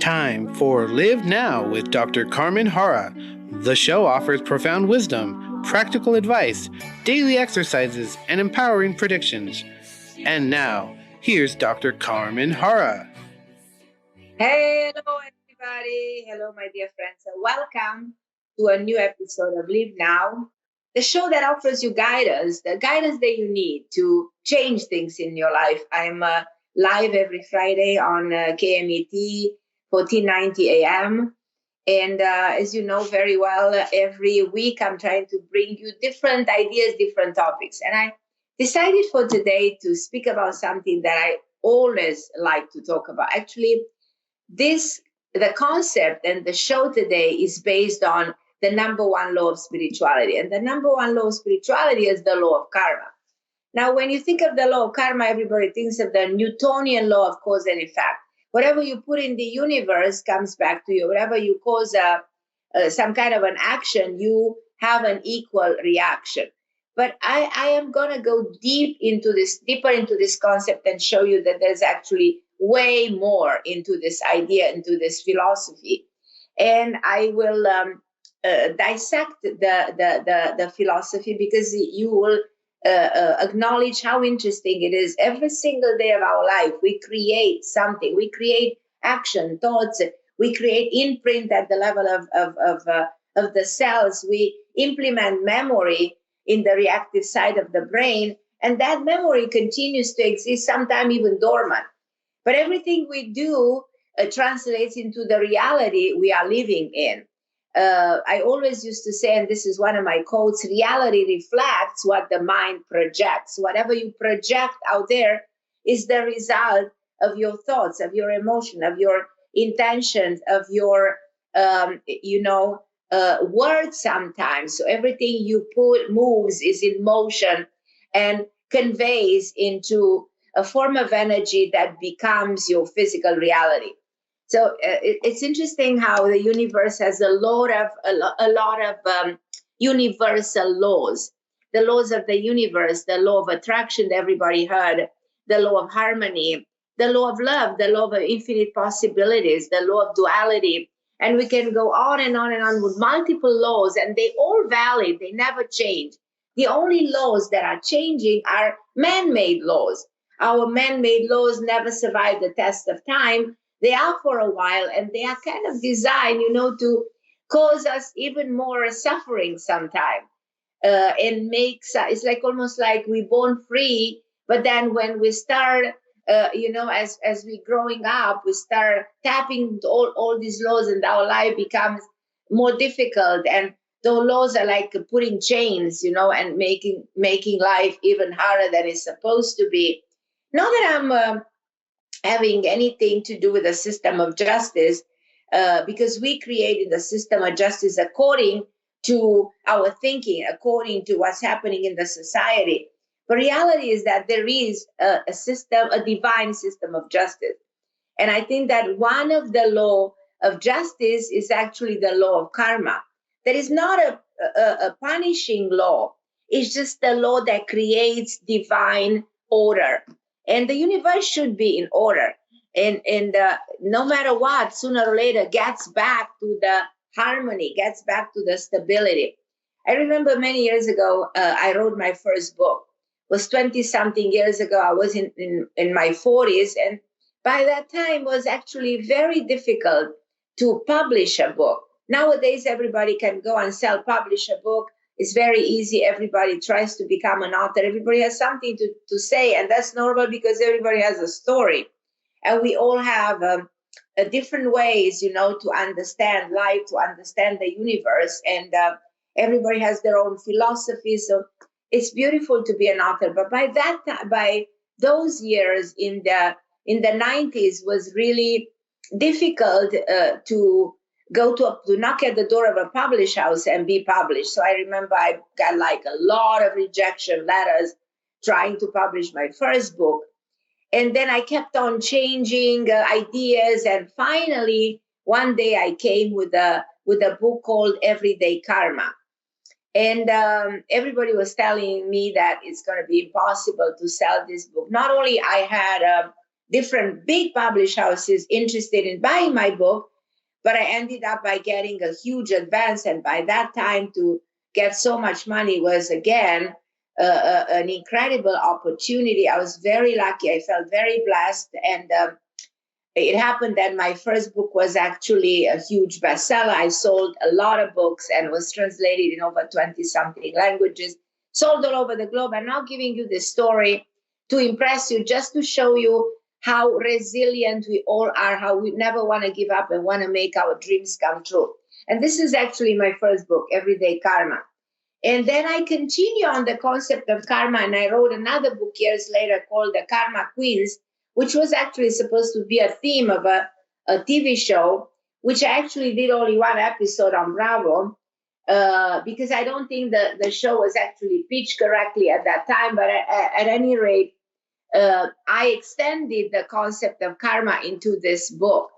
Time for Live Now with Dr. Carmen Harra. The show offers profound wisdom, practical advice, daily exercises, and empowering predictions. And now, here's Dr. Carmen Harra. Hello, everybody. Hello, my dear friends. Welcome to a new episode of Live Now, the show that offers you guidance, the guidance that you need to change things in your life. I'm live every Friday on KMET 1490 AM. And as you know very well, every week I'm trying to bring you different ideas, different topics. And I decided for today to speak about something that I always like to talk about. Actually, the concept and the show today is based on the number one law of spirituality. And the number one law of spirituality is the law of karma. Now, when you think of the law of karma, everybody thinks of the Newtonian law of cause and effect. Whatever you put in the universe comes back to you. Whatever you cause some kind of an action, you have an equal reaction. But I am going to go deeper into this concept and show you that there's actually way more into this idea, into this philosophy. And I will dissect the philosophy, because you will acknowledge how interesting it is. Every single day of our life, we create something. We create action, thoughts. We create imprint at the level of the cells. We implement memory in the reactive side of the brain, and that memory continues to exist, sometimes even dormant. But everything we do translates into the reality we are living in. I always used to say, and this is one of my quotes, reality reflects what the mind projects. Whatever you project out there is the result of your thoughts, of your emotion, of your intentions, of your, words sometimes. So everything you put moves, is in motion, and conveys into a form of energy that becomes your physical reality. So it's interesting how the universe has a lot of universal laws. The laws of the universe, the law of attraction that everybody heard, the law of harmony, the law of love, the law of infinite possibilities, the law of duality. And we can go on and on and on with multiple laws, and they all valid. They never change. The only laws that are changing are man-made laws. Our man-made laws never survive the test of time. They are for a while, and they are kind of designed, to cause us even more suffering sometimes. And it's like almost like we're born free, but then when we start, as we growing up, we start tapping all these laws, and our life becomes more difficult. And those laws are like putting chains, and making life even harder than it's supposed to be. Not that I'm having anything to do with the system of justice, because we created the system of justice according to our thinking, according to what's happening in the society. But reality is that there is a system, a divine system of justice. And I think that one of the law of justice is actually the law of karma. That is not a punishing law. It's just the law that creates divine order. And the universe should be in order. And no matter what, sooner or later gets back to the harmony, gets back to the stability. I remember many years ago, I wrote my first book. It was 20-something years ago. I was in my 40s. And by that time, it was actually very difficult to publish a book. Nowadays, everybody can go and self-publish a book. It's very easy. Everybody tries to become an author. Everybody has something to say, and that's normal because everybody has a story. And we all have different ways, to understand life, to understand the universe. And everybody has their own philosophy. So it's beautiful to be an author. But by that time, by those years in the 90s, was really difficult to go to knock at the door of a publish house and be published. So I remember I got like a lot of rejection letters trying to publish my first book. And then I kept on changing ideas. And finally, one day I came with a book called Everyday Karma. And everybody was telling me that it's going to be impossible to sell this book. Not only I had different big publish houses interested in buying my book, but I ended up by getting a huge advance. And by that time, to get so much money was again an incredible opportunity. I was very lucky. I felt very blessed. And it happened that my first book was actually a huge bestseller. I sold a lot of books and was translated in over 20 something languages, sold all over the globe. I'm now giving you this story to impress you, just to show you how resilient we all are, how we never want to give up and want to make our dreams come true. And this is actually my first book, Everyday Karma. And then I continue on the concept of karma, and I wrote another book years later called The Karma Queens, which was actually supposed to be a theme of a TV show, which I actually did only one episode on Bravo, because I don't think the show was actually pitched correctly at that time. But at any rate, I extended the concept of karma into this book.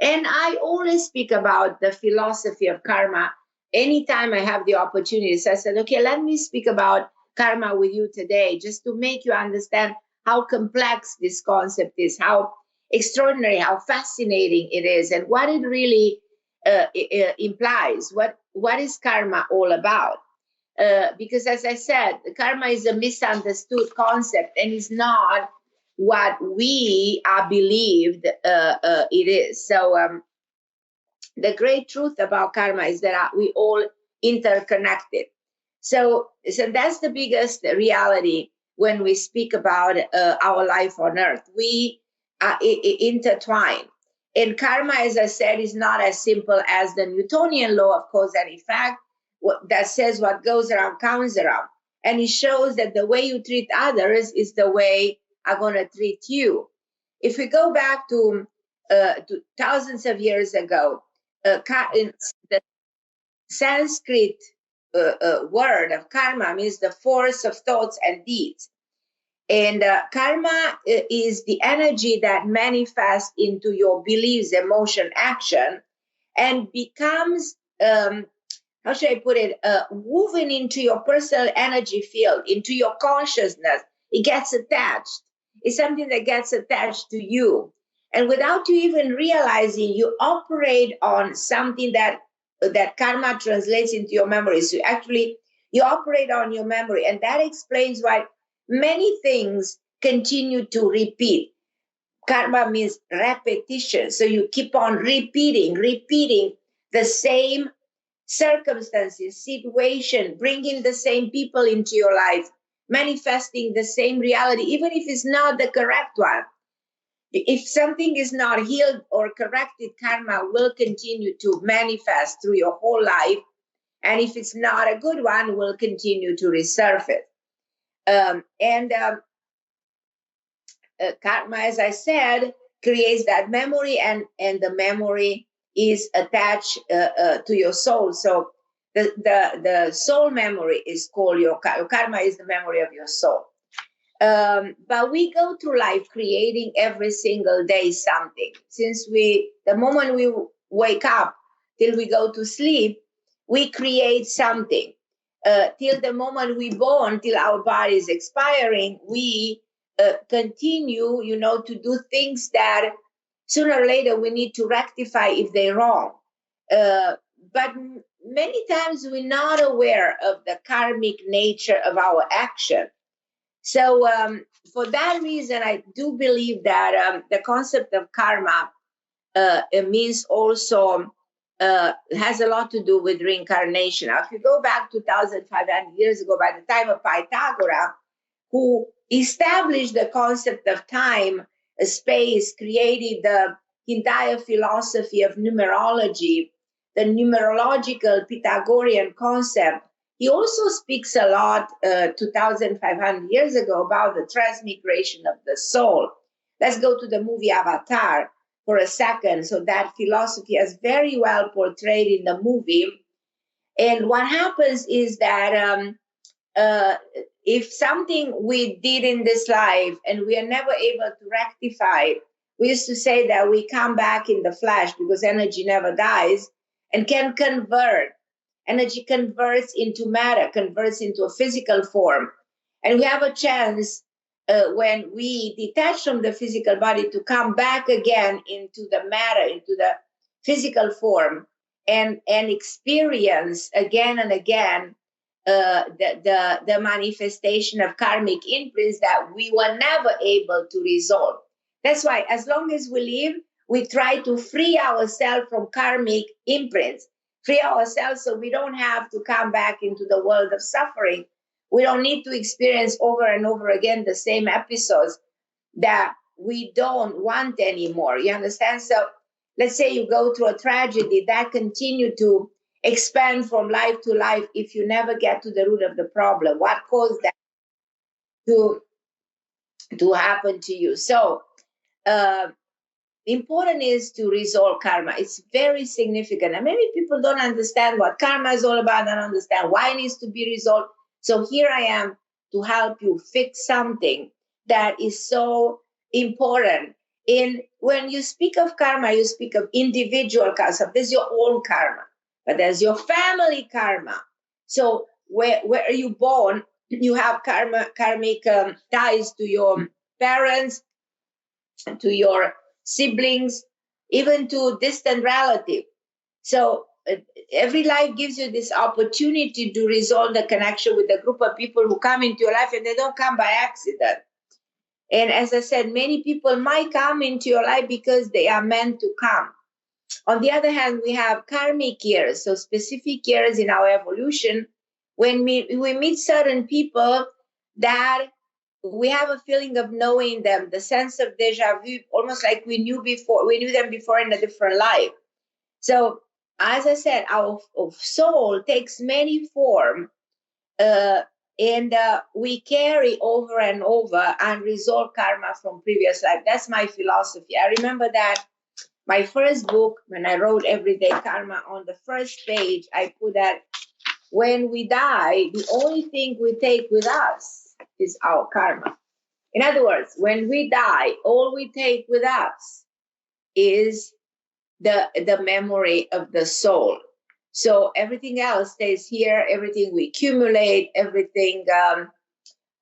And I always speak about the philosophy of karma anytime I have the opportunity. So I said, okay, let me speak about karma with you today, just to make you understand how complex this concept is, how extraordinary, how fascinating it is, and what it really implies. What is karma all about? Because as I said, karma is a misunderstood concept and is not what we are believed it is. So the great truth about karma is that we all interconnected. So that's the biggest reality when we speak about our life on earth. We are intertwined. And karma, as I said, is not as simple as the Newtonian law of cause and effect that says what goes around comes around. And it shows that the way you treat others is the way I'm going to treat you. If we go back to thousands of years ago, in the Sanskrit word of karma means the force of thoughts and deeds. And karma is the energy that manifests into your beliefs, emotion, action, and becomes, how should I put it, woven into your personal energy field, into your consciousness. It gets attached. It's something that gets attached to you. And without you even realizing, you operate on something that karma translates into your memory. So actually, you operate on your memory. And that explains why many things continue to repeat. Karma means repetition. So you keep on repeating the same circumstances, situation, bringing the same people into your life, manifesting the same reality, even if it's not the correct one. If something is not healed or corrected, karma will continue to manifest through your whole life. And if it's not a good one, will continue to resurface. Karma, as I said, creates that memory, and the memory is attached to your soul. So the soul memory is called your karma is the memory of your soul. But we go through life creating every single day something. Since the moment we wake up till we go to sleep, we create something. Till the moment we born, till our body is expiring, we continue, to do things that sooner or later we need to rectify if they're wrong. But many times we're not aware of the karmic nature of our action. So for that reason, I do believe that the concept of karma it means also has a lot to do with reincarnation. Now, if you go back 2,500 years ago, by the time of Pythagoras, who established the concept of time, space, created the entire philosophy of numerology, the numerological Pythagorean concept. He also speaks a lot 2,500 years ago about the transmigration of the soul. Let's go to the movie Avatar for a second. So that philosophy is very well portrayed in the movie. And what happens is that if something we did in this life and we are never able to rectify, we used to say that we come back in the flesh because energy never dies and can convert. Energy converts into matter, converts into a physical form. And we have a chance when we detach from the physical body to come back again into the matter, into the physical form, and experience again and again the manifestation of karmic imprints that we were never able to resolve. That's why, as long as we live, we try to free ourselves from karmic imprints, free ourselves so we don't have to come back into the world of suffering. We don't need to experience over and over again the same episodes that we don't want anymore. You understand? So let's say you go through a tragedy that continue to expand from life to life if you never get to the root of the problem. What caused that to happen to you? So important is to resolve karma. It's very significant. And maybe people don't understand what karma is all about, don't understand why it needs to be resolved. So here I am to help you fix something that is so important. When you speak of karma, you speak of individual karma. So there's your own karma, but there's your family karma. So where are you born? You have karmic ties to your parents, to your siblings, even to distant relative. So every life gives you this opportunity to resolve the connection with a group of people who come into your life, and they don't come by accident. And as I said, many people might come into your life because they are meant to come. On the other hand, we have karmic years, so specific years in our evolution when we meet certain people that we have a feeling of knowing them, the sense of deja vu, almost like we knew them before in a different life. So, as I said, our soul takes many forms, and we carry over and over unresolved karma from previous life. That's my philosophy. I remember that my first book, when I wrote Everyday Karma, on the first page, I put that when we die, the only thing we take with us is our karma. In other words, when we die, all we take with us is the memory of the soul. So everything else stays here, everything we accumulate, everything,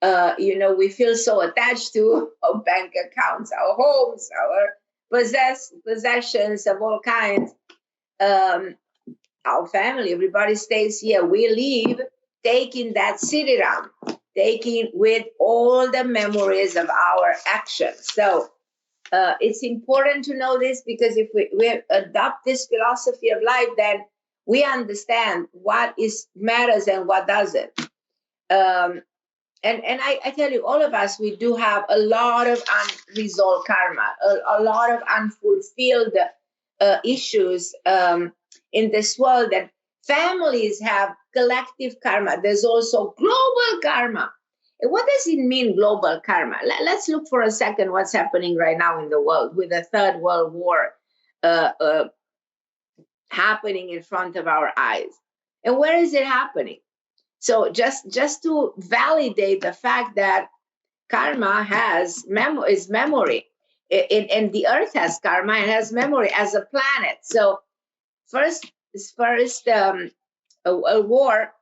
we feel so attached to, our bank accounts, our homes, our possessions of all kinds, our family, everybody stays here. We leave taking that siddhiram, taking with all the memories of our actions. So it's important to know this, because if we adopt this philosophy of life, then we understand what matters and what doesn't. And I tell you, all of us, we do have a lot of unresolved karma, a lot of unfulfilled issues in this world. And families have collective karma. There's also global karma. And what does it mean, global karma? Let's look for a second what's happening right now in the world with the Third World War happening in front of our eyes. And where is it happening? So just to validate the fact that karma is memory, and the earth has karma and has memory as a planet. So first a war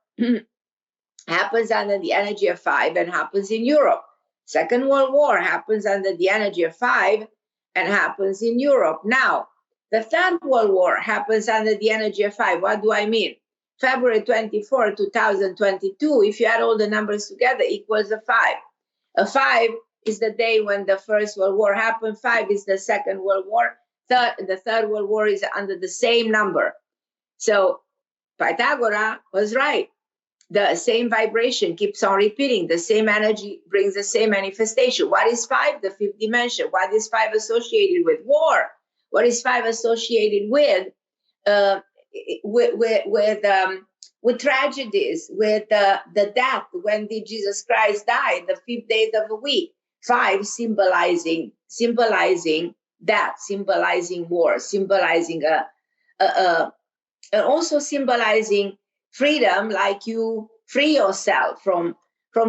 happens under the energy of 5 and happens in Europe. Second World War happens under the energy of 5 and happens in Europe. Now, the Third World War happens under the energy of 5. What do I mean? February 24, 2022, if you add all the numbers together, equals a 5. A 5 is the day when the First World War happened. 5 is the Second World War. The Third World War is under the same number. So Pythagoras was right. The same vibration keeps on repeating. The same energy brings the same manifestation. What is 5? The fifth dimension. What is 5 associated with? War. What is 5 associated with? With tragedies, with the death. When did Jesus Christ die? The 5th day of the week. 5 symbolizing death, symbolizing war, symbolizing and also symbolizing freedom, like you free yourself from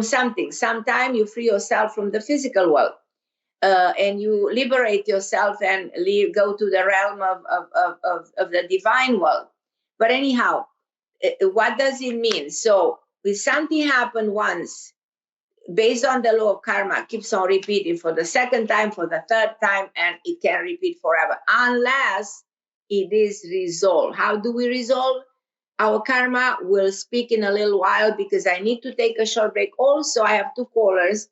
something. Sometimes you free yourself from the physical world, and you liberate yourself and go to the realm of the divine world. But anyhow, what does it mean? So if something happened once, based on the law of karma, keeps on repeating for the second time, for the third time, and it can repeat forever unless it is resolved. How do we resolve our karma? We'll speak in a little while because I need to take a short break. Also, I have two callers.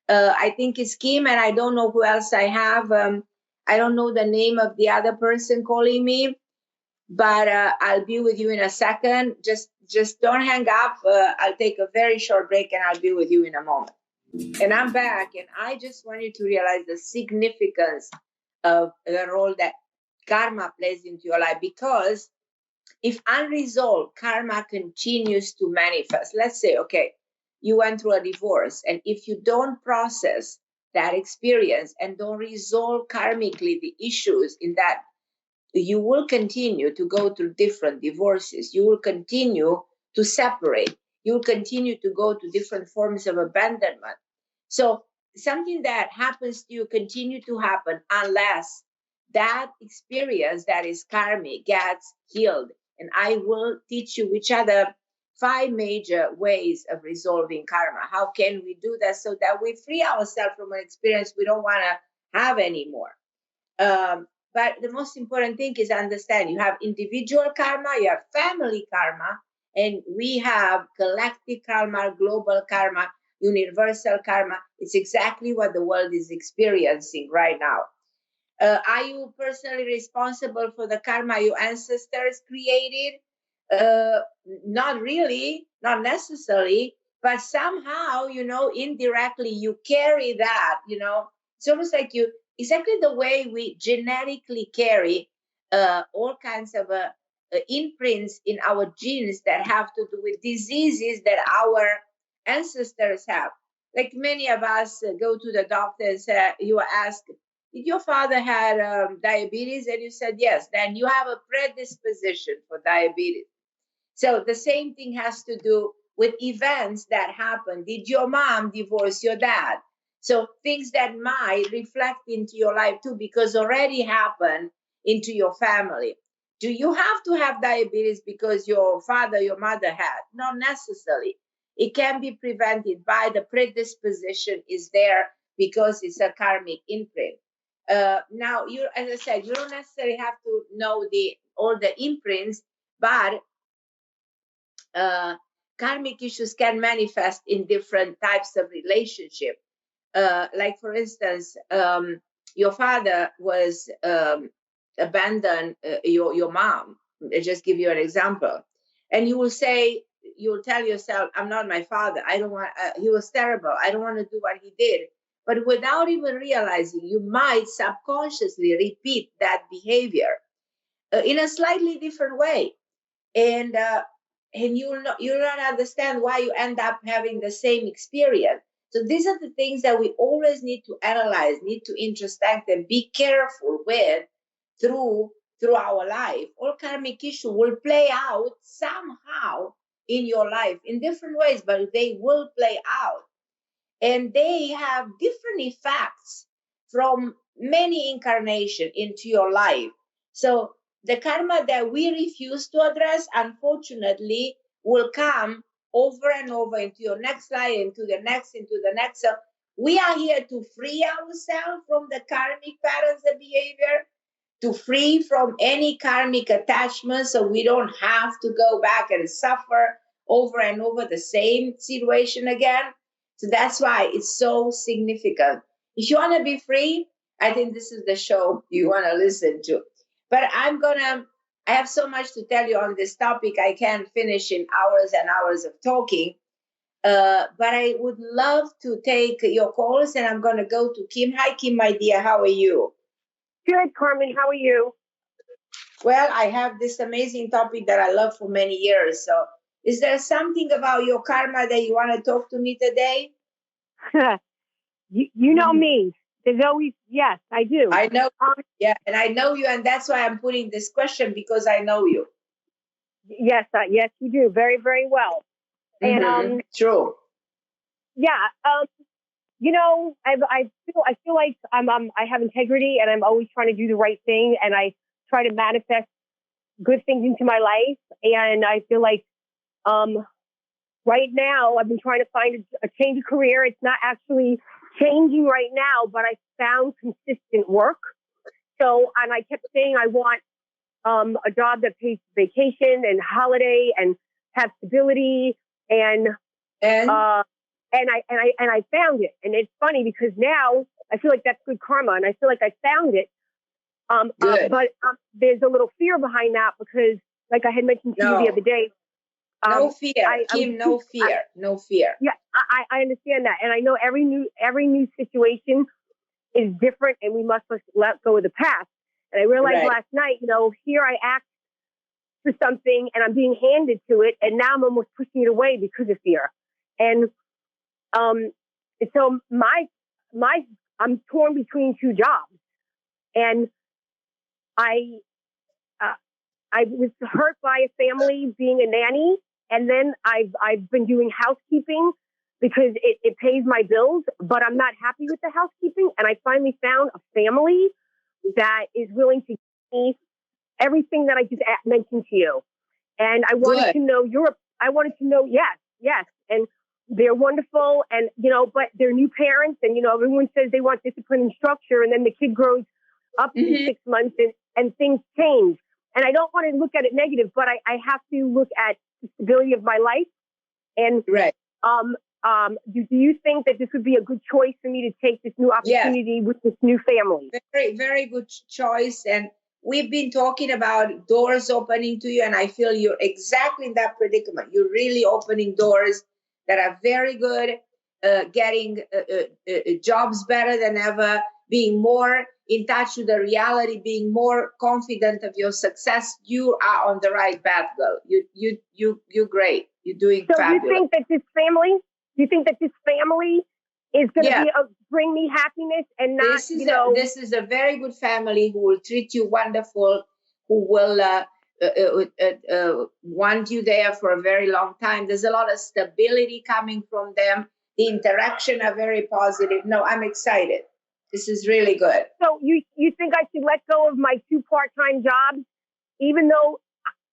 I think it's Kim, and I don't know who else I have. I don't know the name of the other person calling me, but I'll be with you in a second. Just don't hang up. I'll take a very short break, and I'll be with you in a moment. And I'm back, and I just want you to realize the significance of the role that karma plays into your life, because if unresolved, karma continues to manifest. Let's say, okay, you went through a divorce, and if you don't process that experience and don't resolve karmically the issues in that, you will continue to go through different divorces. You will continue to separate. You will continue to go to different forms of abandonment. So something that happens to you continue to happen unless that experience that is karmic gets healed. And I will teach you which are the 5 major ways of resolving karma. How can we do that so that we free ourselves from an experience we don't want to have anymore? But the most important thing is understand you have individual karma, you have family karma, and we have collective karma, global karma, universal karma. It's exactly what the world is experiencing right now. Are you personally responsible for the karma your ancestors created? Not really, not necessarily, but somehow, indirectly you carry that, it's almost like you, exactly the way we genetically carry all kinds of imprints in our genes that have to do with diseases that our ancestors have. Like many of us go to the doctor and say, you ask, did your father had diabetes? And you said yes. Then you have a predisposition for diabetes. So the same thing has to do with events that happen. Did your mom divorce your dad? So things that might reflect into your life too, because already happened into your family. Do you have to have diabetes because your father, your mother had? Not necessarily. It can be prevented by the predisposition is there because it's a karmic imprint. Now, as I said, you don't necessarily have to know all the imprints, but karmic issues can manifest in different types of relationship. Like for instance, your father was abandoned your mom. I'll just give you an example, and you'll tell yourself, "I'm not my father. I don't want. He was terrible. I don't want to do what he did." But without even realizing, you might subconsciously repeat that behavior in a slightly different way, and you'll not understand why you end up having the same experience. So these are the things that we always need to analyze, need to introspect, and be careful with through our life. All karmic issue will play out somehow in your life in different ways, but they will play out, and they have different effects from many incarnations into your life. So the karma that we refuse to address, unfortunately, will come over and over into your next life, into the next, into the next. So we are here to free ourselves from the karmic patterns of behavior, to free from any karmic attachment, so we don't have to go back and suffer over and over the same situation again. So that's why it's so significant. If you want to be free, I think this is the show you want to listen to. But I have so much to tell you on this topic. I can't finish in hours and hours of talking. But I would love to take your calls, and I'm going to go to Kim. Hi, Kim, my dear. How are you? Good, Carmen. How are you? Well, I have this amazing topic that I love for many years. So, is there something about your karma that you want to talk to me today? You know me. There's always, yes, I do. I know. Yeah, and I know you, and that's why I'm putting this question, because I know you. Yes, yes, you do very, very well. And true. Yeah, I feel like I have integrity, and I'm always trying to do the right thing, and I try to manifest good things into my life. And I feel like when right now, I've been trying to find a change of career. It's not actually changing right now, but I found consistent work. So, and I kept saying I want a job that pays vacation and holiday and have stability and I found it. And it's funny because now I feel like that's good karma, and I feel like I found it. But there's a little fear behind that because, like I had mentioned to you the other day. No fear, Kim. No fear. No fear. Yeah, I understand that, and I know every new situation is different, and we must let go of the past. And I realized last night, here I asked for something, and I'm being handed to it, and now I'm almost pushing it away because of fear. And so I'm torn between two jobs, and I was hurt by a family being a nanny, and then I've been doing housekeeping because it pays my bills, but I'm not happy with the housekeeping. And I finally found a family that is willing to give me everything that I just mentioned to you. And I wanted to know yes. And they're wonderful, and but they're new parents, and everyone says they want discipline and structure, and then the kid grows up in 6 months, and things change. And I don't want to look at it negative, but I have to look at the stability of my life. And do you think that this would be a good choice for me to take this new opportunity with this new family? Very, very good choice. And we've been talking about doors opening to you, and I feel you're exactly in that predicament. You're really opening doors that are very good, getting jobs better than ever, being more in touch with the reality, being more confident of your success. You are on the right path, girl. You're great. You're doing fabulous. So you think that this family is going to bring me happiness and not, This is a very good family who will treat you wonderful, who will want you there for a very long time. There's a lot of stability coming from them. The interaction are very positive. No, I'm excited. This is really good. So you think I should let go of my 2 part-time jobs, even though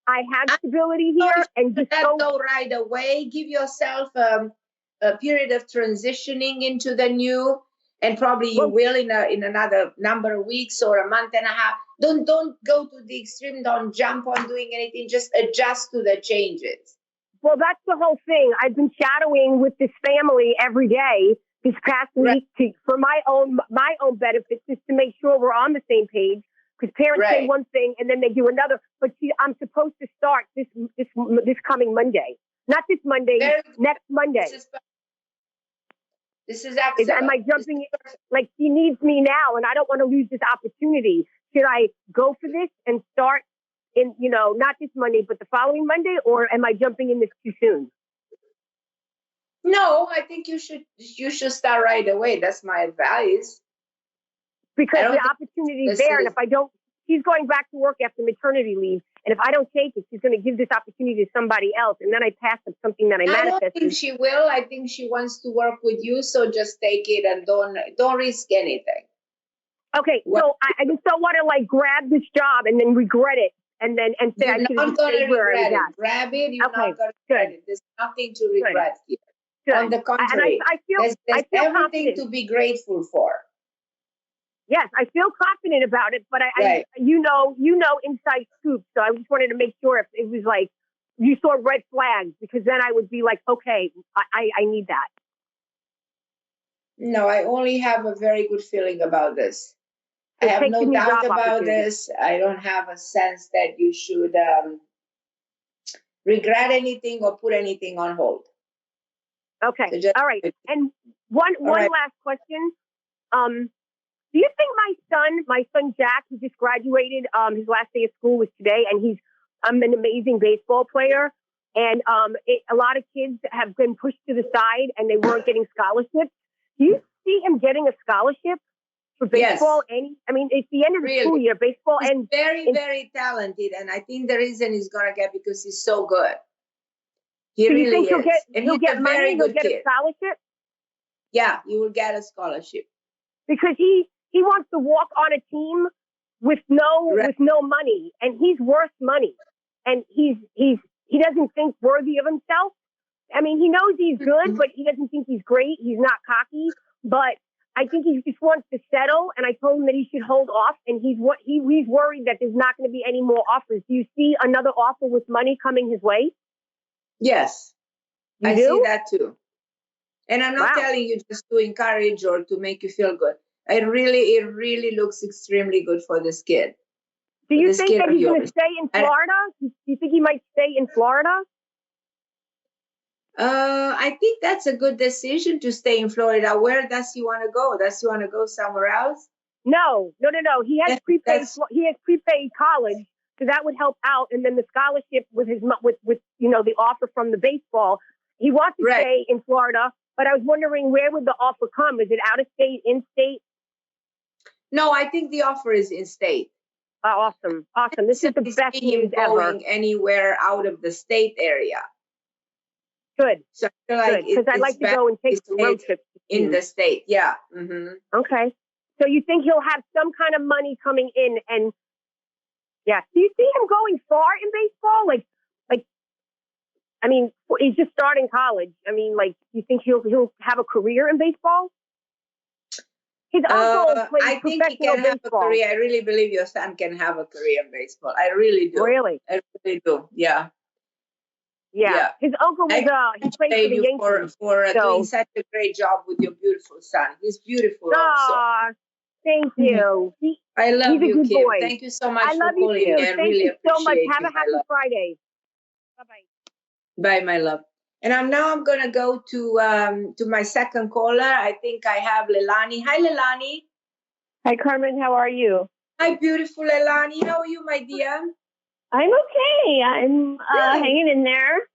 I have stability here, and just go right away? Give yourself a period of transitioning into the new, and probably you will in another number of weeks or a month and a half. Don't go to the extreme. Don't jump on doing anything. Just adjust to the changes. Well, that's the whole thing. I've been shadowing with this family every day this past week for my own benefits, just to make sure we're on the same page. Because parents say one thing and then they do another. But I'm supposed to start this coming Monday, not this Monday, next Monday. This is excellent. Am I jumping in? Like, she needs me now, and I don't want to lose this opportunity. Should I go for this and start in, not this Monday, but the following Monday, or am I jumping in this too soon? No, I think you should start right away. That's my advice. Because the opportunity is there, and if I don't, she's going back to work after maternity leave, and if I don't take it, she's going to give this opportunity to somebody else, and then I pass up something that I manifested. I don't think she will. I think she wants to work with you, so just take it and don't risk anything. Okay, so I just don't want to grab this job and then regret it, and say I should have stayed where I was at. Grab it. You're not going to regret it. There's nothing to regret here. Good. On the contrary, I feel everything confident to be grateful for. Yes, I feel confident about it, but I you know inside scoop. So I just wanted to make sure if it was you saw red flags, because then I would be like, okay, I need that. No, I only have a very good feeling about this. I have no doubt about this. I don't have a sense that you should regret anything or put anything on hold. Okay. So all right. And one last question. Do you think my son Jack, who just graduated, his last day of school was today, and he's an amazing baseball player. And a lot of kids have been pushed to the side and they weren't getting scholarships. Do you see him getting a scholarship for baseball? Yes. It's the end of the school year, baseball. He's very, very talented. And I think the reason he's going to get because he's so good. He really is. He'll get money, he'll get a scholarship? Yeah, he will get a scholarship. Because he wants to walk on a team with no money, and he's worth money. And he doesn't think worthy of himself. I mean, he knows he's good, but he doesn't think he's great. He's not cocky, but I think he just wants to settle. And I told him that he should hold off. And he's worried that there's not going to be any more offers. Do you see another offer with money coming his way? Yes, You I do? see that too. And I'm not Wow. telling you just to encourage or to make you feel good. It really looks extremely good for this kid. Do you think that he's going to stay in Florida? Do you think he might stay in Florida? I think that's a good decision to stay in Florida. Where does he want to go? Does he want to go somewhere else? No. He has prepaid college, so that would help out. And then the scholarship with the offer from the baseball. He wants to stay in Florida, but I was wondering, where would the offer come? Is it out of state, in state? No, I think the offer is in state. Oh, awesome. This is the best news ever. Going anywhere out of the state area. Good. So I feel like because I'd like to go and take the road trip in the state. Yeah. Mm-hmm. Okay. So you think he'll have some kind of money coming in, and yeah. Do you see him going far in baseball? Like, I mean, he's just starting college. I mean, like, you think he'll have a career in baseball? His uncle plays I think he professional can have baseball. a career. I really believe your son can have a career in baseball. I really do. Really? I really do. Yeah. Yeah. His uncle was he played for the Yankees. For doing such a great job with your beautiful son. He's beautiful also. Thank you. I love you, Kim. Boy. Thank you so much for love calling you me. too. I Thank really you so much. appreciate Have a happy Friday. Bye, my love. And I'm going to go to my second caller. I think I have Leilani. Hi, Leilani. Hi, Carmen. How are you? Hi, beautiful Leilani. How are you, my dear? I'm okay. I'm hanging in there.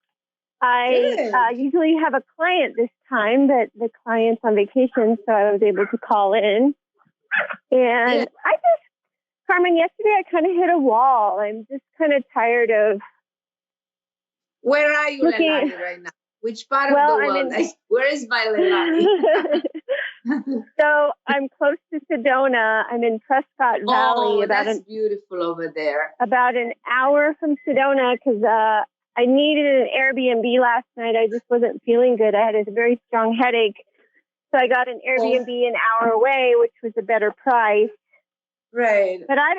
I usually have a client this time, but the client's on vacation, so I was able to call in. And Carmen, yesterday I kind of hit a wall. I'm just kind of tired of. Where are you, Leilani, right now? Which part of the world? Where is my Leilani? So I'm close to Sedona. I'm in Prescott Valley. That's beautiful over there. About an hour from Sedona, because I needed an Airbnb last night. I just wasn't feeling good. I had a very strong headache. So I got an Airbnb an hour away, which was a better price. Right. But I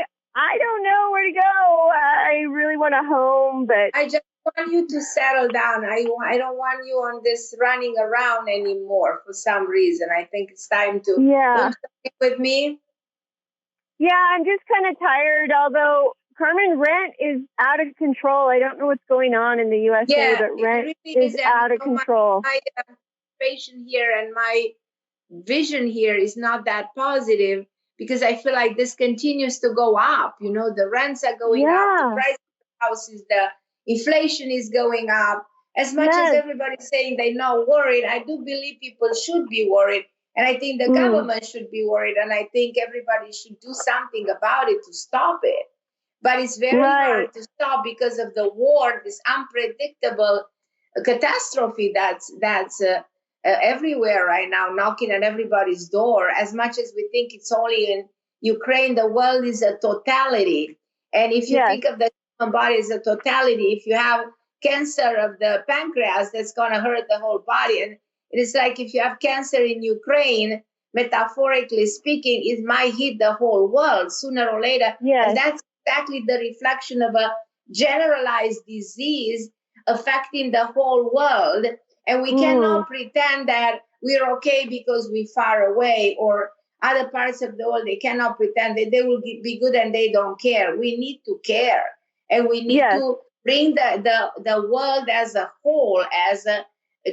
don't know where to go. I really want a home, but I just want you to settle down. I don't want you on this running around anymore for some reason. I think it's time to do something with me. Yeah, I'm just kind of tired. Although, Carmen, rent is out of control. I don't know what's going on in the USA, but rent really is out of control. My situation here and my vision here is not that positive, because I feel like this continues to go up. You know, the rents are going up, the price of the houses, the inflation is going up. As much as everybody's saying they're not worried, I do believe people should be worried. And I think the government should be worried. And I think everybody should do something about it to stop it. But it's very hard to stop because of the war, this unpredictable catastrophe that's everywhere right now, knocking at everybody's door. As much as we think it's only in Ukraine, the world is a totality. And if you think of the human body as a totality, if you have cancer of the pancreas, that's going to hurt the whole body. And it is like if you have cancer in Ukraine, metaphorically speaking, it might hit the whole world sooner or later. And that's exactly the reflection of a generalized disease affecting the whole world. And we cannot pretend that we're okay because we're far away, or other parts of the world, they cannot pretend that they will be good and they don't care. We need to care. And we need to bring the world as a whole,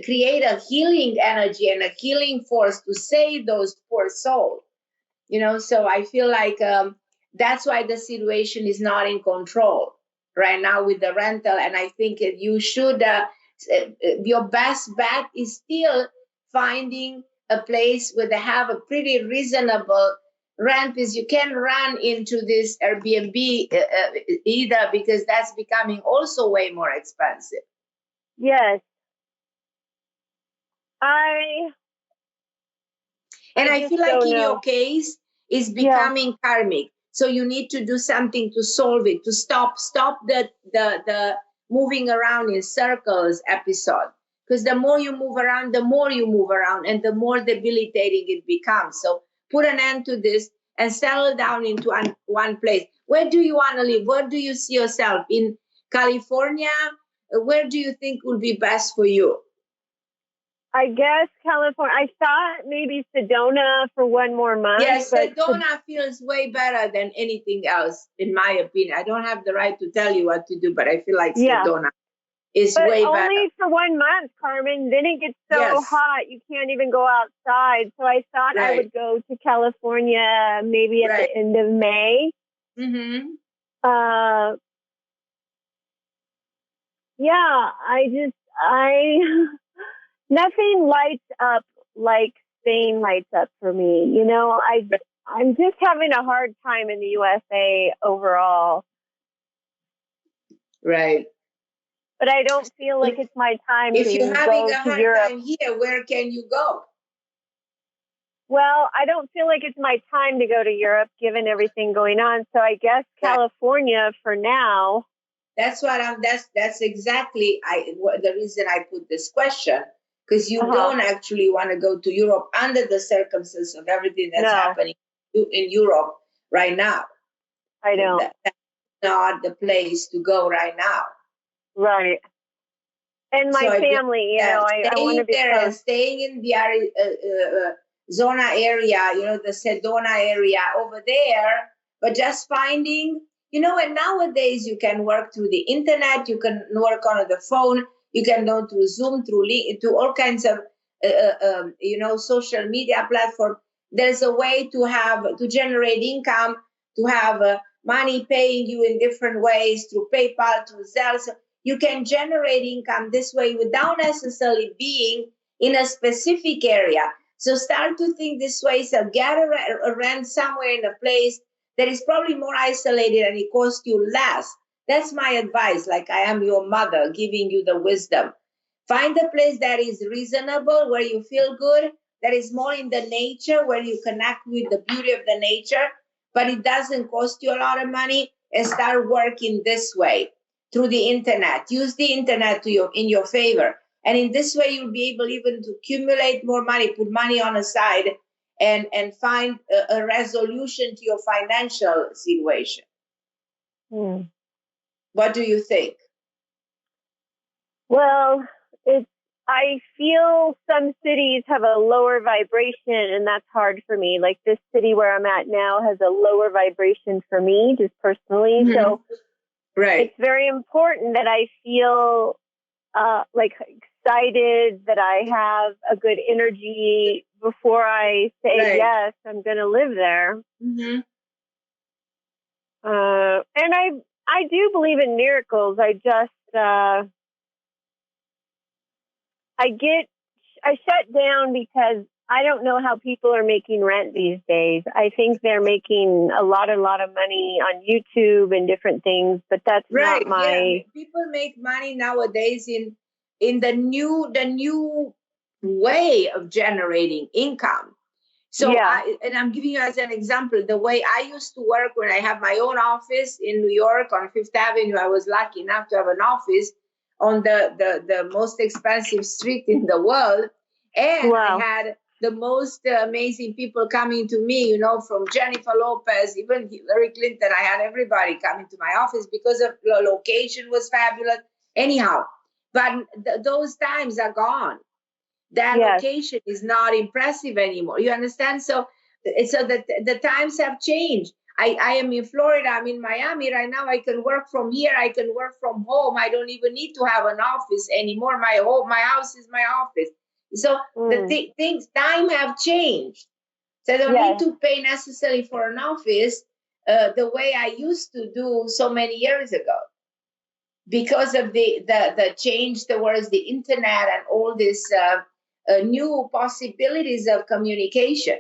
create a healing energy and a healing force to save those poor souls. You know, so I feel like that's why the situation is not in control right now with the rental. And I think you should, your best bet is still finding a place where they have a pretty reasonable rent, because you can run into this Airbnb either, because that's becoming also way more expensive. Yes. I feel like in your case, it's becoming karmic. So you need to do something to solve it, to stop the moving around in circles episode. because the more you move around, the more you move around, and the more debilitating it becomes. So put an end to this and settle down into one place. Where do you want to live? Where do you see yourself? In California? Where do you think will be best for you? I guess California. I thought maybe Sedona for one more month. Yes, Sedona feels way better than anything else, in my opinion. I don't have the right to tell you what to do, but I feel like Sedona is way better. Only for 1 month, Carmen. Then it gets so hot you can't even go outside. So I thought I would go to California maybe at the end of May. Nothing lights up like Spain lights up for me. You know, I'm just having a hard time in the USA overall. Right. But I don't feel like it's my time to go to Europe. If you're having a hard time here, where can you go? Well, I don't feel like it's my time to go to Europe, given everything going on. So I guess California for now. That's that's exactly the reason I put this question, because you don't actually want to go to Europe under the circumstances of everything that's happening in Europe right now. I don't. That's not the place to go right now. Right. And my family, you know, I want to be there and staying in the Arizona area, you know, the Sedona area over there, but just finding, you know, and nowadays you can work through the internet, you can work on the phone, you can go through Zoom, through all kinds of, you know, social media platform. There's a way to generate income, to have money paying you in different ways through PayPal, through Zelle. So you can generate income this way without necessarily being in a specific area. So start to think this way. So get a rent somewhere in a place that is probably more isolated and it costs you less. That's my advice. Like I am your mother giving you the wisdom. Find a place that is reasonable, where you feel good, that is more in the nature, where you connect with the beauty of the nature, but it doesn't cost you a lot of money, and start working this way through the internet. Use the internet in your favor. And in this way, you'll be able even to accumulate more money, put money on the side, and find a resolution to your financial situation. What do you think? Well, I feel some cities have a lower vibration, and that's hard for me. Like this city where I'm at now has a lower vibration for me, just personally. So it's very important that I feel like excited, that I have a good energy before I say, yes, I'm going to live there. And I do believe in miracles. I just, I shut down because I don't know how people are making rent these days. I think they're making a lot of money on YouTube and different things, but that's not my... People make money nowadays in the new way of generating income. So I'm giving you as an example, the way I used to work when I have my own office in New York on Fifth Avenue. I was lucky enough to have an office on the most expensive street in the world. And I had the most amazing people coming to me, you know, from Jennifer Lopez, even Hillary Clinton. I had everybody coming to my office because of the location was fabulous. Anyhow, but those times are gone. That location is not impressive anymore. You understand? So the times have changed. I am in Florida. I'm in Miami right now. I can work from here. I can work from home. I don't even need to have an office anymore. My house is my office. So the things, time have changed. So I don't need to pay necessarily for an office the way I used to do so many years ago, because of the change towards the internet and all this new possibilities of communication.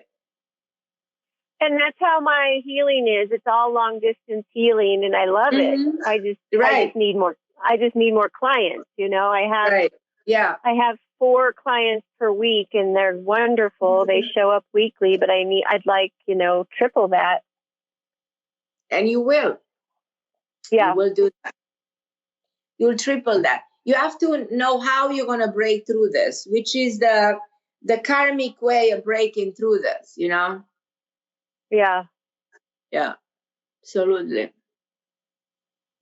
And that's how my healing is. It's all long distance healing, and I love it. I just need more. I just need more clients. You know, I have 4 clients per week, and they're wonderful. They show up weekly, but I'd like, you know, triple that. And you will. Yeah, you will do that. You'll triple that. You have to know how you're going to break through this, which is the karmic way of breaking through this, you know? Yeah. Yeah, absolutely.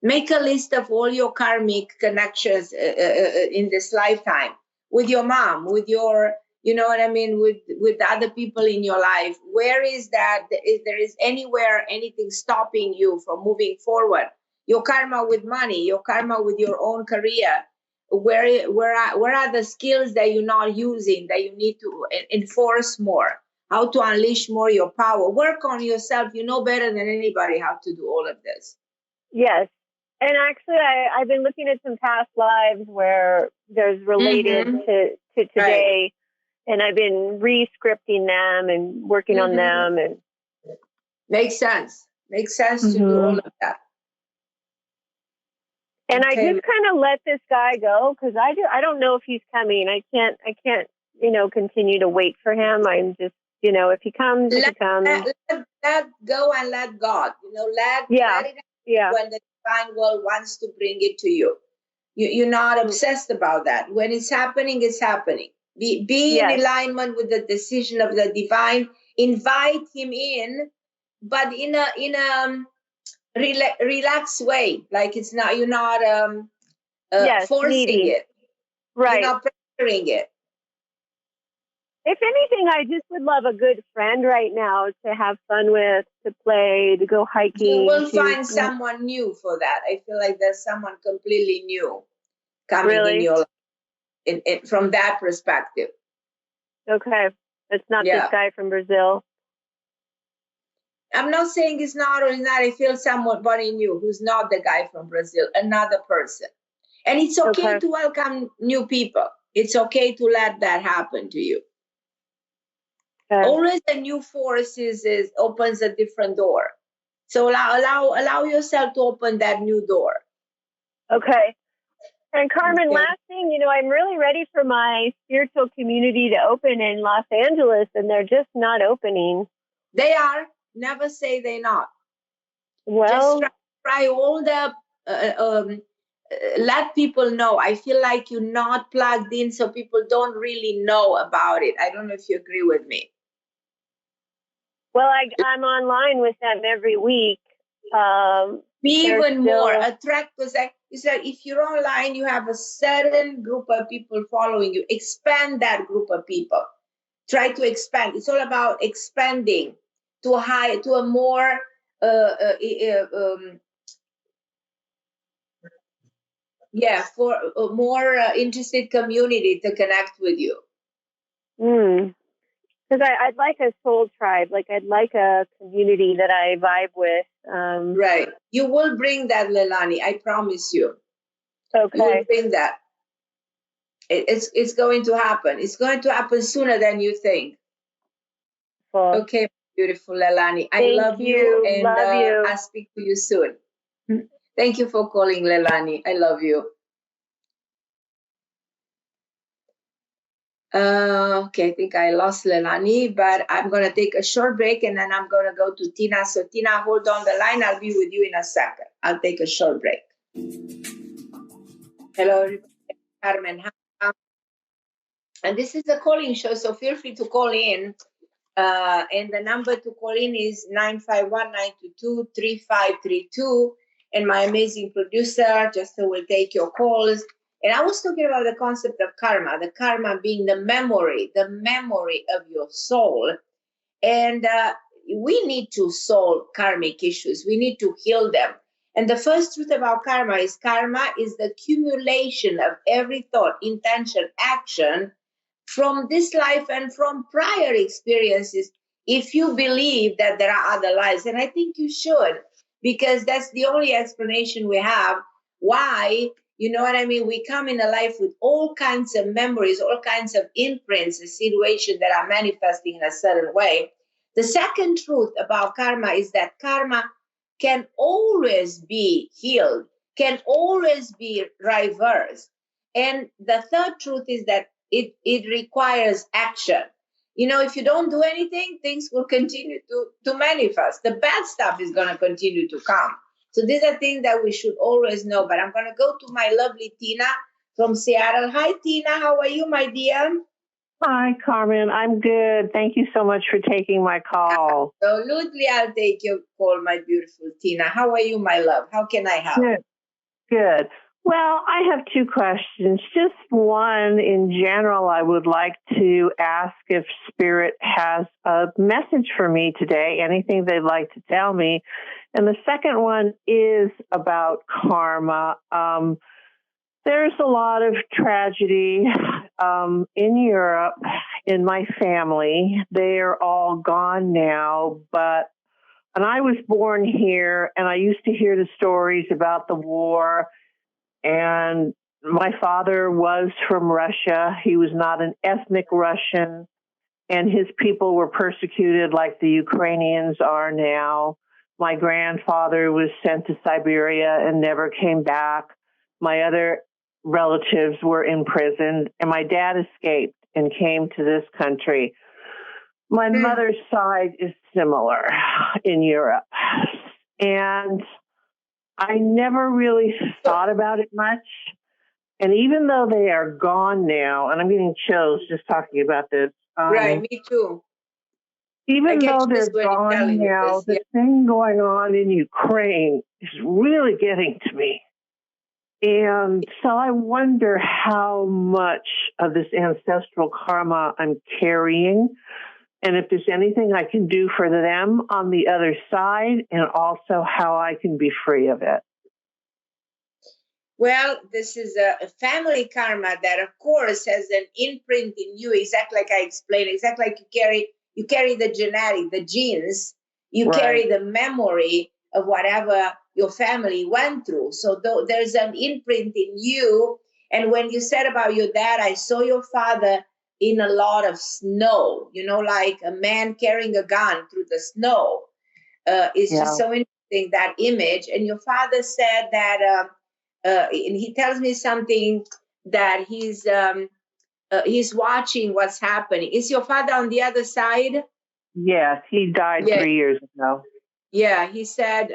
Make a list of all your karmic connections in this lifetime, with your mom, with your, you know what I mean, with the other people in your life. Where is that? If there is anywhere anything stopping you from moving forward? Your karma with money, your karma with your own career. Where are the skills that you're not using that you need to enforce more? How to unleash more your power? Work on yourself. You know better than anybody how to do all of this. Yes. And actually, I've been looking at some past lives where there's related to today, and I've been re-scripting them and working on them. And makes sense. Makes sense to do all of that. And I just kind of let this guy go because I don't know if he's coming. I can't continue to wait for him. I'm just if he comes, he comes. Let go and let God. Let it happen when the divine world wants to bring it to you. You're not obsessed about that. When it's happening, it's happening. Be in alignment with the decision of the divine. Invite him in, but in a relaxed way. Like it's not, you're not forcing it. Right. You're not pressuring it. If anything, I just would love a good friend right now to have fun with, to play, to go hiking. You will find someone new for that. I feel like there's someone completely new coming in your life from that perspective. Okay. It's not this guy from Brazil. I'm not saying it's not or it's not. I feel somebody new who's not the guy from Brazil, another person. And it's okay to welcome new people. It's okay to let that happen to you. Always a new force opens a different door. So allow yourself to open that new door. Okay. And Carmen, last thing, I'm really ready for my spiritual community to open in Los Angeles, and they're just not opening. They are. Never say they're not. Well, just try all the let people know. I feel like you're not plugged in, so people don't really know about it. I don't know if you agree with me. Well, I'm online with them every week. Be even more attract, because you said if you're online, you have a certain group of people following you. Expand that group of people. Try to expand. It's all about expanding to a more for a more interested community to connect with you. Because I'd like a soul tribe, like I'd like a community that I vibe with. Right. You will bring that, Leilani. I promise you. Okay. You will bring that. It's going to happen. It's going to happen sooner than you think. Cool. Okay, beautiful Leilani. I love you, and I'll speak to you soon. Thank you for calling, Leilani. I love you. Okay, I think I lost Leilani, but I'm going to take a short break and then I'm going to go to Tina. So Tina, hold on the line. I'll be with you in a second. I'll take a short break. Hello, everybody. Carmen Harra. And this is a calling show, so feel free to call in. And the number to call in is 951-922-3532. And my amazing producer, Justin, will take your calls. And I was talking about the concept of karma, the karma being the memory of your soul. And we need to solve karmic issues. We need to heal them. And the first truth about karma is the accumulation of every thought, intention, action from this life and from prior experiences, if you believe that there are other lives. And I think you should, because that's the only explanation we have why, you know what I mean, we come in a life with all kinds of memories, all kinds of imprints, a situation that are manifesting in a certain way. The second truth about karma is that karma can always be healed, can always be reversed. And the third truth is that it requires action. If you don't do anything, things will continue to manifest. The bad stuff is going to continue to come. So these are things that we should always know. But I'm going to go to my lovely Tina from Seattle. Hi, Tina. How are you, my dear? Hi, Carmen. I'm good. Thank you so much for taking my call. Absolutely, I'll take your call, my beautiful Tina. How are you, my love? How can I help? Good. Well, I have two questions. Just one in general, I would like to ask if Spirit has a message for me today, anything they'd like to tell me. And the second one is about karma. There's a lot of tragedy in Europe in my family. They're all gone now, and I was born here, and I used to hear the stories about the war. And my father was from Russia. He was not an ethnic Russian, and his people were persecuted like the Ukrainians are now. My grandfather was sent to Siberia and never came back. My other relatives were imprisoned, and my dad escaped and came to this country. My mother's side is similar in Europe, and I never really thought about it much. And even though they are gone now, and I'm getting chills just talking about this. Right, me too. Even though they're gone now, the thing going on in Ukraine is really getting to me. And so I wonder how much of this ancestral karma I'm carrying, and if there's anything I can do for them on the other side, and also how I can be free of it. Well, this is a family karma that, of course, has an imprint in you, exactly like I explained, exactly like you carry the genetic, the genes, you carry the memory of whatever your family went through. So there's an imprint in you. And when you said about your dad, I saw your father in a lot of snow, like a man carrying a gun through the snow. It's just so interesting, that image. And your father said that, and he tells me something that he's watching what's happening. Is your father on the other side? Yes, he died 3 years ago. Yeah, he said,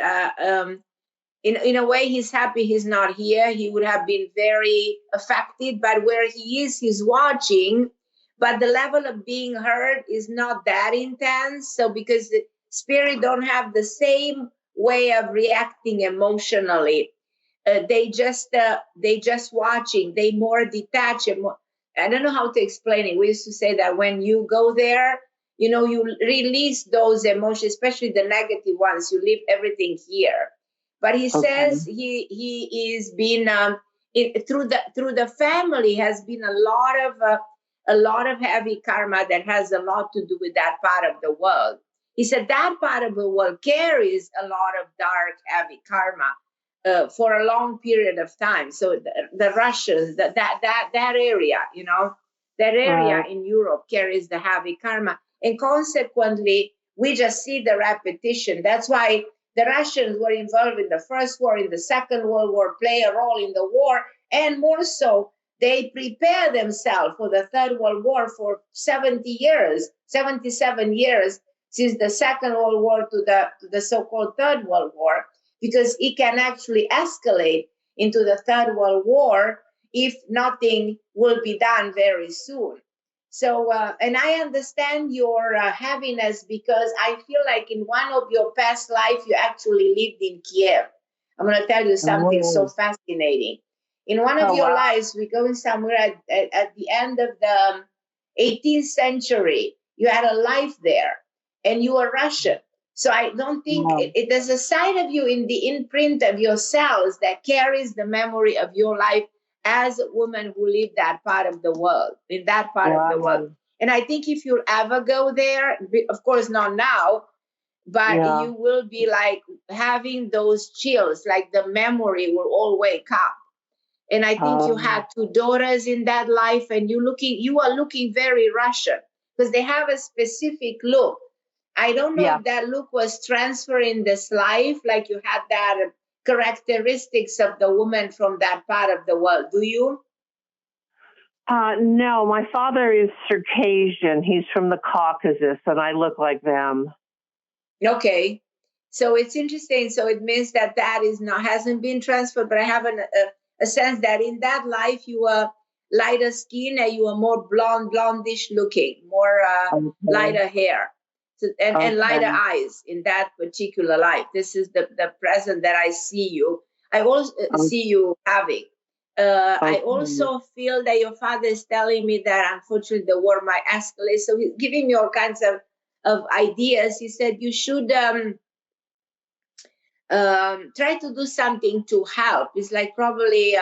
in a way, he's happy he's not here. He would have been very affected, but where he is, he's watching. But the level of being hurt is not that intense. So because the spirit don't have the same way of reacting emotionally, they just watching. They more detached. I don't know how to explain it. We used to say that when you go there, you release those emotions, especially the negative ones. You leave everything here. But he says he is been through the family has been a lot of heavy karma that has a lot to do with that part of the world. He said that part of the world carries a lot of dark, heavy karma for a long period of time. So the Russians, that area, that area in Europe carries the heavy karma, and consequently, we just see the repetition. That's why the Russians were involved in the First War, in the Second World War, play a role in the war, and more so, they prepare themselves for the Third World War for 77 years since the Second World War to the so-called Third World War, because it can actually escalate into the Third World War if nothing will be done very soon. So, and I understand your heaviness, because I feel like in one of your past life, you actually lived in Kiev. I'm going to tell you something so fascinating. In one of your lives, we're going somewhere at the end of the 18th century. You had a life there, and you were Russian. So I don't think there's a side of you in the imprint of your cells that carries the memory of your life as a woman who lived that part of the world, in that part of the world. And I think if you'll ever go there, of course not now, but you will be like having those chills, like the memory will all wake up. And I think you had two daughters in that life, and you are looking very Russian, because they have a specific look. I don't know if that look was transferred in this life, like you had that characteristics of the woman from that part of the world. Do you? No, my father is Circassian. He's from the Caucasus, and I look like them. Okay. So it's interesting. So it means that is hasn't been transferred, but I have a a sense that in that life you were lighter skin and you were more blondish looking, more lighter hair, so, and lighter eyes in that particular life. This is the present that I see you. I also see you having. I also feel that your father is telling me that unfortunately the war might escalate. So he's giving me all kinds of ideas. He said you should try to do something to help. It's like probably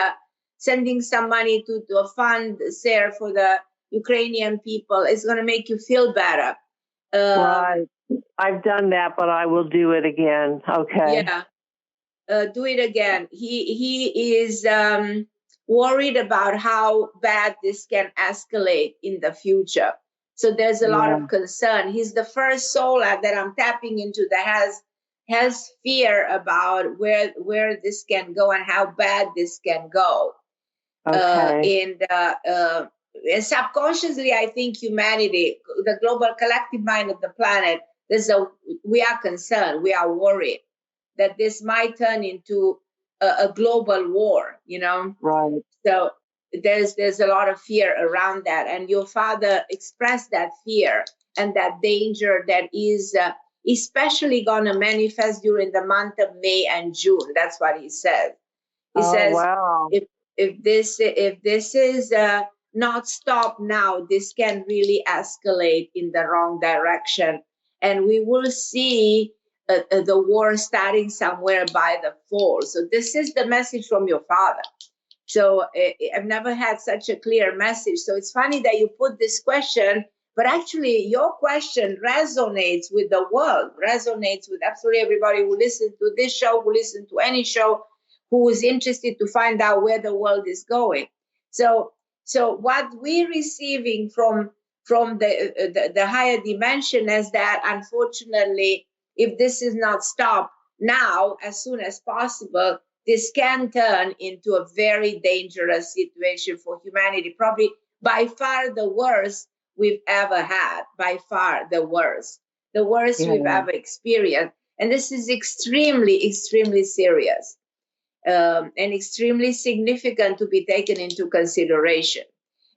sending some money to a fund there for the Ukrainian people. It's going to make you feel better. Right. I've done that, but I will do it again. Okay. Yeah. Do it again. He is worried about how bad this can escalate in the future. So there's a lot of concern. He's the first soul that I'm tapping into that has fear about where this can go and how bad this can go. Okay. And subconsciously, I think humanity, the global collective mind of the planet, we are concerned, we are worried that this might turn into a global war, you know? Right. So there's a lot of fear around that. And your father expressed that fear and that danger that is especially going to manifest during the month of May and June. That's what he said. He says, wow. if this is not stopped now, this can really escalate in the wrong direction. And we will see the war starting somewhere by the fall. So this is the message from your father. So I've never had such a clear message. So it's funny that you put this question, but actually your question resonates with the world, resonates with absolutely everybody who listens to this show, who listens to any show, who is interested to find out where the world is going. So what we're receiving from the higher dimension is that, unfortunately, if this is not stopped now, as soon as possible, this can turn into a very dangerous situation for humanity, probably by far the worst we've ever had, by far the worst we've ever experienced. And this is extremely, extremely serious and extremely significant to be taken into consideration.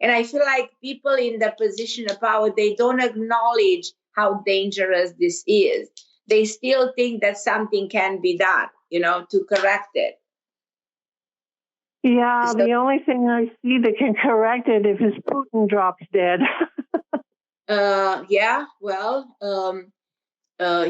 And I feel like people in the position of power, they don't acknowledge how dangerous this is. They still think that something can be done, to correct it. Yeah, so, the only thing I see that can correct it is if Putin drops dead.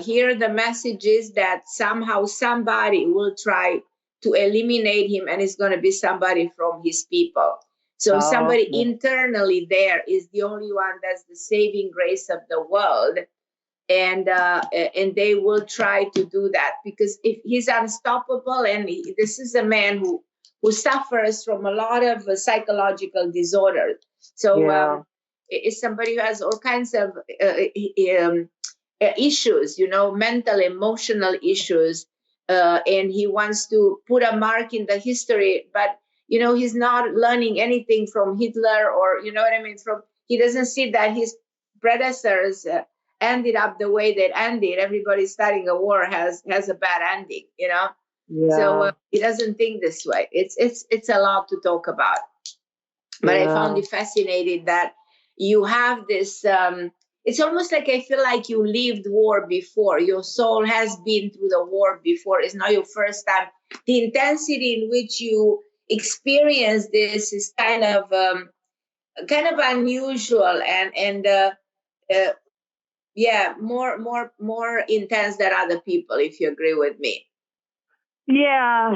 Here the message is that somehow somebody will try to eliminate him, and it's going to be somebody from his people. So somebody internally there is the only one that's the saving grace of the world. And they will try to do that, because if he's unstoppable, and this is a man who suffers from a lot of psychological disorders. So it's somebody who has all kinds of issues, mental, emotional issues, and he wants to put a mark in the history, but he's not learning anything from Hitler, or he doesn't see that his predecessors ended up the way they ended. Everybody starting a war has a bad ending, So he doesn't think this way. It's a lot to talk about. But I found it fascinating that you have this. It's almost like I feel like you lived war before. Your soul has been through the war before. It's not your first time. The intensity in which you experience this is kind of unusual and more intense than other people, if you agree with me. Yeah,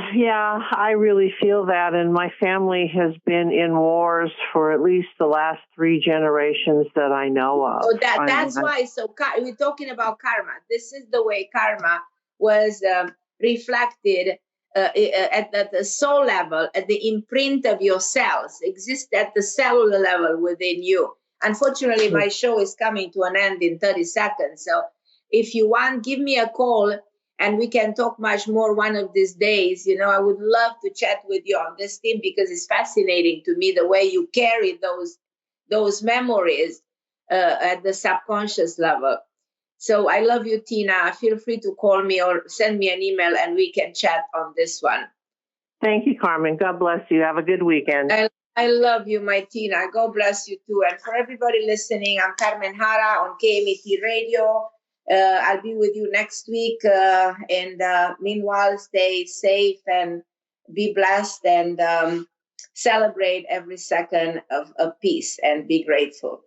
I really feel that. And my family has been in wars for at least the last 3 generations that I know of. So that's why. So we're talking about karma. This is the way karma was reflected at the soul level, at the imprint of your cells, exists at the cellular level within you. Unfortunately, my show is coming to an end in 30 seconds. So if you want, give me a call and we can talk much more one of these days. I would love to chat with you on this theme, because it's fascinating to me the way you carry those memories at the subconscious level. So I love you, Tina. Feel free to call me or send me an email and we can chat on this one. Thank you, Carmen. God bless you. Have a good weekend. I love you, my Tina. God bless you too. And for everybody listening, I'm Carmen Harra on KMET Radio. I'll be with you next week. And meanwhile, stay safe and be blessed and celebrate every second of peace and be grateful.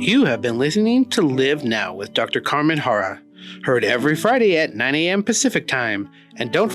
You have been listening to Live Now with Dr. Carmen Harra, heard every Friday at 9 a.m. Pacific Time. And don't